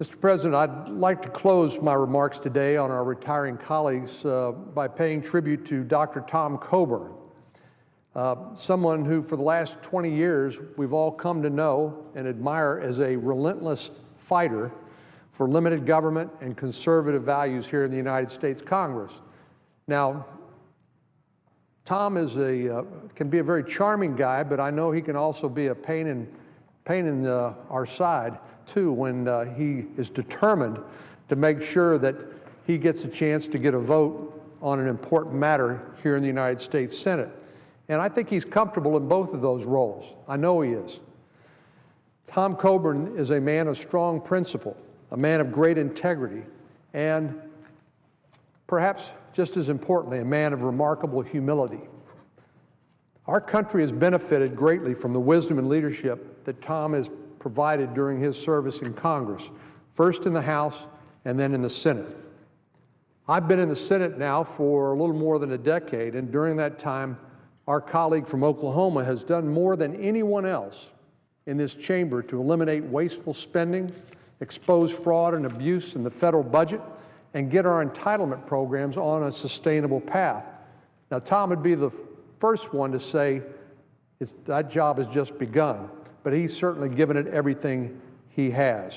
Mr. President, I'd like to close my remarks today on our retiring colleagues by paying tribute to Dr. Tom Coburn, someone who for the last 20 years we've all come to know and admire as a relentless fighter for limited government and conservative values here in the United States Congress. Now, Tom can be a very charming guy, but I know he can also be a pain in our side too when he is determined to make sure that he gets a chance to get a vote on an important matter here in the United States Senate. And I think he's comfortable in both of those roles. I know he is. Tom Coburn is a man of strong principle, a man of great integrity, and perhaps just as importantly, a man of remarkable humility. Our country has benefited greatly from the wisdom and leadership that Tom has provided during his service in Congress, first in the House and then in the Senate. I've been in the Senate now for a little more than a decade, and during that time, our colleague from Oklahoma has done more than anyone else in this chamber to eliminate wasteful spending, expose fraud and abuse in the federal budget, and get our entitlement programs on a sustainable path. Now, Tom would be the first one to say that job has just begun, but he's certainly given it everything he has.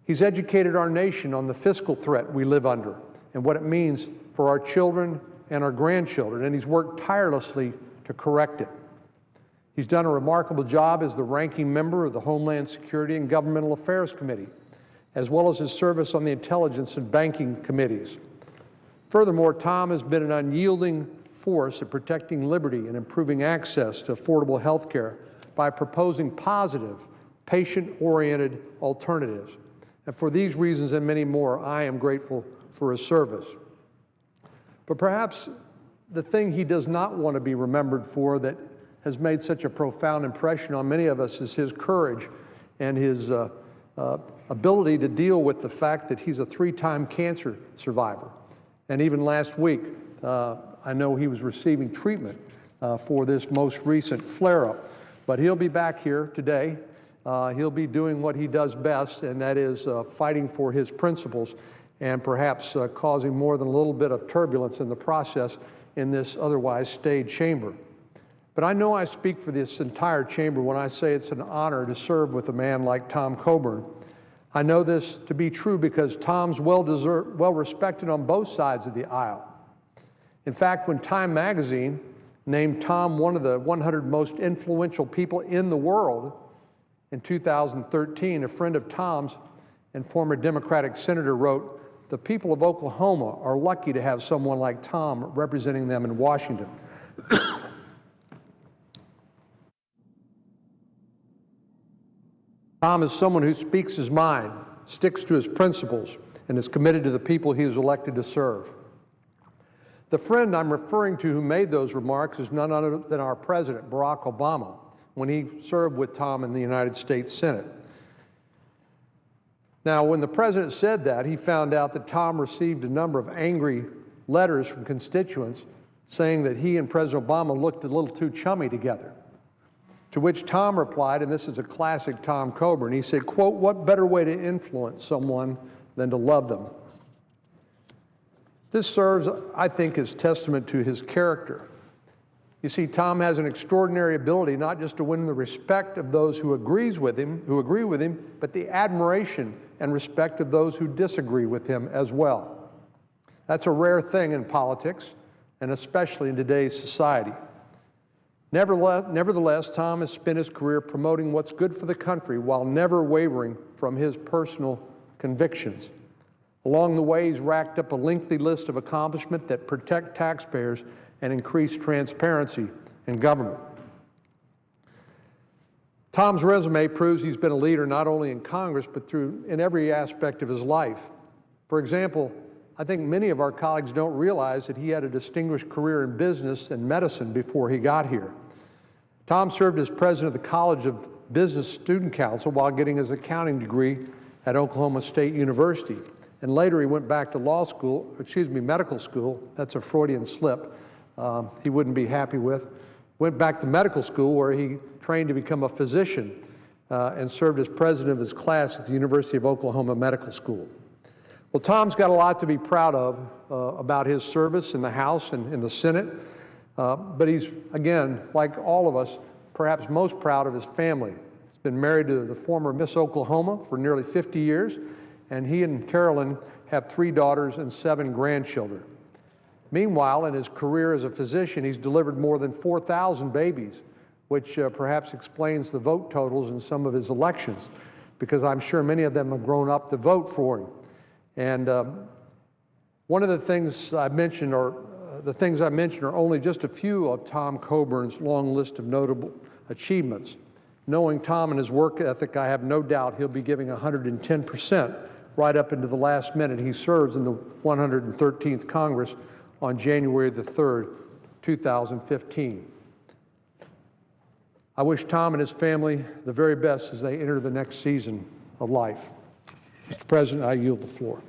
He's educated our nation on the fiscal threat we live under and what it means for our children and our grandchildren, and he's worked tirelessly to correct it. He's done a remarkable job as the ranking member of the Homeland Security and Governmental Affairs Committee, as well as his service on the Intelligence and Banking Committees. Furthermore, Tom has been an unyielding force at protecting liberty and improving access to affordable health care by proposing positive, patient-oriented alternatives. And for these reasons and many more, I am grateful for his service. But perhaps the thing he does not want to be remembered for that has made such a profound impression on many of us is his courage and his ability to deal with the fact that he's a 3-time cancer survivor. And even last week, I know he was receiving treatment for this most recent flare-up. But he'll be back here today. He'll be doing what he does best, and that is fighting for his principles and perhaps causing more than a little bit of turbulence in the process in this otherwise staid chamber. But I know I speak for this entire chamber when I say it's an honor to serve with a man like Tom Coburn. I know this to be true because Tom's well respected on both sides of the aisle. In fact, when Time magazine named Tom one of the 100 most influential people in the world in 2013, a friend of Tom's and former Democratic senator wrote, "The people of Oklahoma are lucky to have someone like Tom representing them in Washington." Tom is someone who speaks his mind, sticks to his principles, and is committed to the people he is elected to serve. The friend I'm referring to who made those remarks is none other than our President, Barack Obama, when he served with Tom in the United States Senate. Now, when the President said that, he found out that Tom received a number of angry letters from constituents saying that he and President Obama looked a little too chummy together. To which Tom replied, and this is a classic Tom Coburn, he said, quote, "What better way to influence someone than to love them?" This serves, I think, as testament to his character. You see, Tom has an extraordinary ability not just to win the respect of those who agree with him, but the admiration and respect of those who disagree with him as well. That's a rare thing in politics, and especially in today's society. Nevertheless, Tom has spent his career promoting what's good for the country while never wavering from his personal convictions. Along the way, he's racked up a lengthy list of accomplishments that protect taxpayers and increase transparency in government. Tom's resume proves he's been a leader not only in Congress, but in every aspect of his life. For example, I think many of our colleagues don't realize that he had a distinguished career in business and medicine before he got here. Tom served as president of the College of Business Student Council while getting his accounting degree at Oklahoma State University. And later he went back to medical school. That's a Freudian slip he wouldn't be happy with. Went back to medical school where he trained to become a physician and served as president of his class at the University of Oklahoma Medical School. Well, Tom's got a lot to be proud of about his service in the House and in the Senate, but he's, again, like all of us, perhaps most proud of his family. He's been married to the former Miss Oklahoma for nearly 50 years, and he and Carolyn have 3 daughters and 7 grandchildren. Meanwhile, in his career as a physician, he's delivered more than 4,000 babies, which perhaps explains the vote totals in some of his elections, because I'm sure many of them have grown up to vote for him. And one of the things I mentioned are only just a few of Tom Coburn's long list of notable achievements. Knowing Tom and his work ethic, I have no doubt he'll be giving 110% right up into the last minute. He serves in the 113th Congress on January the 3rd, 2015. I wish Tom and his family the very best as they enter the next season of life. Mr. President, I yield the floor.